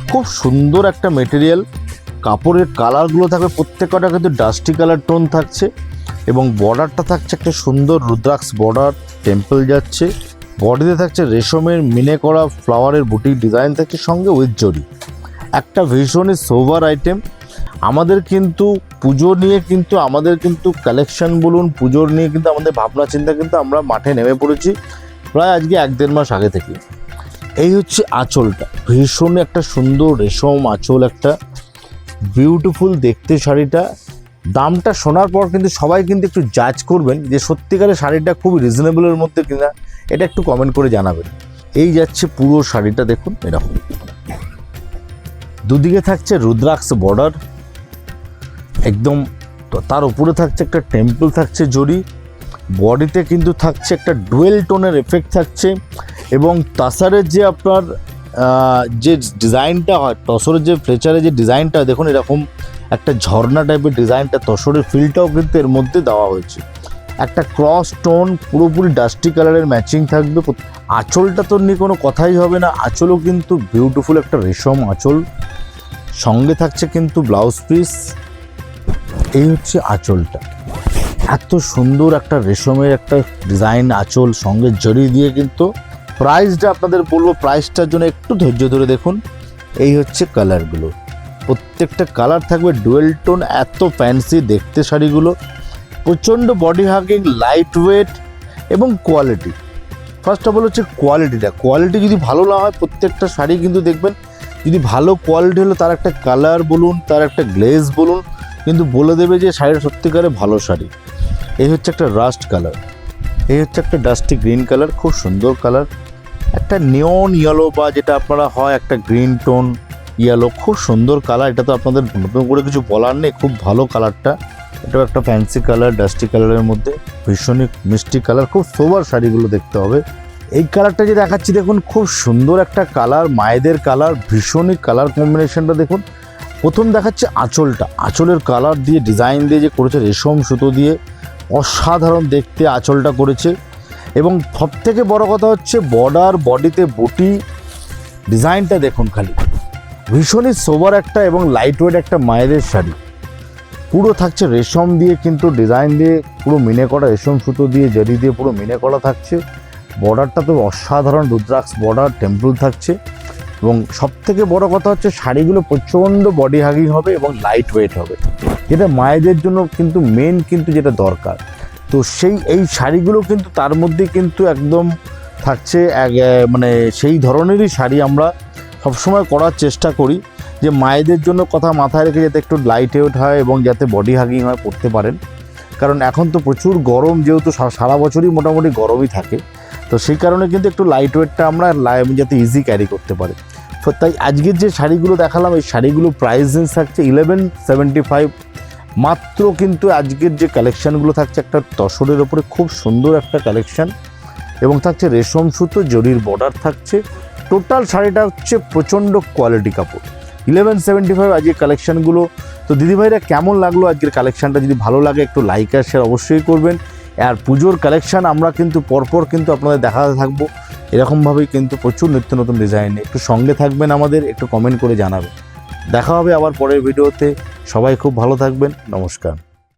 খুব সুন্দর একটা মেটেরিয়াল। কাপড়ের কালারগুলো থাকবে প্রত্যেকটা কিন্তু ডাস্টি কালার টোন থাকছে এবং বর্ডারটা থাকছে একটা সুন্দর রুদ্রাক্ষ বর্ডার, টেম্পল যাচ্ছে। বডিতে থাকছে রেশমের মিনে করা ফ্লাওয়ারের বুটিক ডিজাইন থাকছে সঙ্গে উইথ জরি। একটা ভীষণই সোভার আইটেম। আমাদের কিন্তু পুজো নিয়ে কিন্তু আমাদের কিন্তু কালেকশন বলুন, পুজোর নিয়ে কিন্তু আমাদের ভাবনা চিন্তা কিন্তু আমরা মাঠে নেমে পড়েছি প্রায় আজকে 1-1.5 মাস আগে থেকে। এই হচ্ছে আঁচলটা, ভীষণ একটা সুন্দর রেশম আঁচল, একটা বিউটিফুল দেখতে শাড়িটা। দামটা শোনার পর কিন্তু সবাই কিন্তু একটু জাজ করবেন যে সত্যিকারের শাড়িটা খুব রিজনেবলের মধ্যে কিনা, এটা একটু কমেন্ট করে জানাবেন। এই যাচ্ছে পুরো শাড়িটা, দেখুন এরকম দুদিকে থাকছে রুদ্রাক্ষ বর্ডার একদম, তার উপরে থাকছে একটা টেম্পল থাকছে জরি। বডিতে কিন্তু থাকছে একটা ডুয়েল টোনের এফেক্ট থাকছে এবং তাসারের যে আপনার যে ডিজাইনটা হয়, তসরের যে ফ্লেচারের যে ডিজাইনটা দেখুন এরকম একটা ঝর্ণা টাইপের ডিজাইনটা, তসরের ফিলটাও কিন্তু এর মধ্যে দেওয়া হয়েছে। একটা ক্রস টোন পুরোপুরি ডাস্টি কালারের ম্যাচিং থাকবে। আঁচলটা তো নিয়ে কোনো কথাই হবে না, আঁচলও কিন্তু বিউটিফুল একটা রেশম আঁচল, সঙ্গে থাকছে কিন্তু ব্লাউজ পিস। এই হচ্ছে আঁচলটা, এত সুন্দর একটা রেশমের একটা ডিজাইন আঁচল সঙ্গে জরি দিয়ে। কিন্তু প্রাইসটা আপনাদের বলবো, প্রাইসটার জন্য একটু ধৈর্য ধরে দেখুন। এই হচ্ছে কালারগুলো, প্রত্যেকটা কালার থাকবে ডুয়েল টোন, এত ফ্যান্সি দেখতে শাড়িগুলো, প্রচণ্ড বডি হাগিং, লাইট ওয়েট এবং কোয়ালিটি। ফার্স্ট অফ অল হচ্ছে কোয়ালিটি যদি ভালো না হয় প্রত্যেকটা শাড়ি কিন্তু দেখবেন যদি ভালো কোয়ালিটি হলো তার একটা কালার বলুন, তার একটা গ্লেজ বলুন, কিন্তু বলে দেবে যে শাড়িটা সত্যিকারে ভালো শাড়ি। এই হচ্ছে একটা রাস্ট কালার, এই হচ্ছে একটা ডাস্টি গ্রিন কালার, খুব সুন্দর কালার। একটা নিয়ন ইয়েলো বা যেটা আপনারা হয় একটা গ্রিন টোন ইয়েলো, খুব সুন্দর কালার। এটা তো আপনাদের নতুন করে কিছু বলার নেই, খুব ভালো কালারটা। এটাও একটা ফ্যান্সি কালার, ডাস্টি কালারের মধ্যে ভীষণই মিষ্টি কালার, খুব সোবার শাড়িগুলো দেখতে হবে। এই কালারটা যে দেখাচ্ছি দেখুন, খুব সুন্দর একটা কালার, মায়েদের কালার, ভীষণই কালার কম্বিনেশনটা দেখুন। প্রথম দেখাচ্ছে আঁচলটা, আঁচলের কালার দিয়ে ডিজাইন দিয়ে যে করেছে রেশম সুতো দিয়ে, অসাধারণ দেখতে আঁচলটা করেছে। এবং সবথেকে বড় কথা হচ্ছে বর্ডার, বডিতে বুটি ডিজাইনটা দেখুন খালি, ভীষণই সোবার একটা এবং লাইট ওয়েট একটা মায়েদের শাড়ি। পুরো থাকছে রেশম দিয়ে কিন্তু ডিজাইন দিয়ে, পুরো মিনে করা রেশম সুতো দিয়ে জরি দিয়ে পুরো মিনে করা থাকছে। বর্ডারটা তো অসাধারণ রুদ্রাক্ষ বর্ডার, টেম্পল থাকছে। এবং সবথেকে বড় কথা হচ্ছে শাড়িগুলো প্রচণ্ড বডি হাগিং হবে এবং লাইট ওয়েট হবে, যেটা মায়েদের জন্য কিন্তু মেন কিন্তু যেটা দরকার। তো এই শাড়িগুলো কিন্তু তার মধ্যে কিন্তু একদম থাকছে মানে সেই ধরনেরই শাড়ি আমরা সবসময় করার চেষ্টা করি, যে মায়েদের জন্য কথা মাথায় রেখে যাতে একটু লাইট ওয়েট হয় এবং যাতে বডি হাগিং হয়, পরতে পারেন। কারণ এখন তো প্রচুর গরম, যেহেতু সারা বছরই মোটামুটি গরমই থাকে, তো সেই কারণে কিন্তু একটু লাইট ওয়েটটা আমরা যাতে ইজি ক্যারি করতে পারি। তো তাই আজকের যে শাড়িগুলো দেখালাম, এই শাড়িগুলো প্রাইস রেঞ্জ থাকছে 1175 মাত্র। কিন্তু আজকের যে কালেকশানগুলো থাকছে একটা তসরের ওপরে খুব সুন্দর একটা কালেকশান এবং থাকছে রেশম সুতো, জরির বর্ডার থাকছে। টোটাল শাড়িটা হচ্ছে প্রচণ্ড কোয়ালিটি কাপড়, 1175 আজকের কালেকশানগুলো। তো দিদিভাইরা কেমন লাগলো আজকের কালেকশানটা? যদি ভালো লাগে একটু লাইক আর শেয়ার অবশ্যই করবেন। আর পুজোর কালেকশান আমরা কিন্তু পরপর কিন্তু আপনাদের দেখাতে থাকবো এরকমভাবেই, কিন্তু প্রচুর নিত্য নতুন ডিজাইনে। একটু সঙ্গে থাকবেন আমাদের, একটু কমেন্ট করে জানাবেন। দেখা হবে আবার পরের ভিডিওতে। সবাই খুব ভালো থাকবেন, নমস্কার।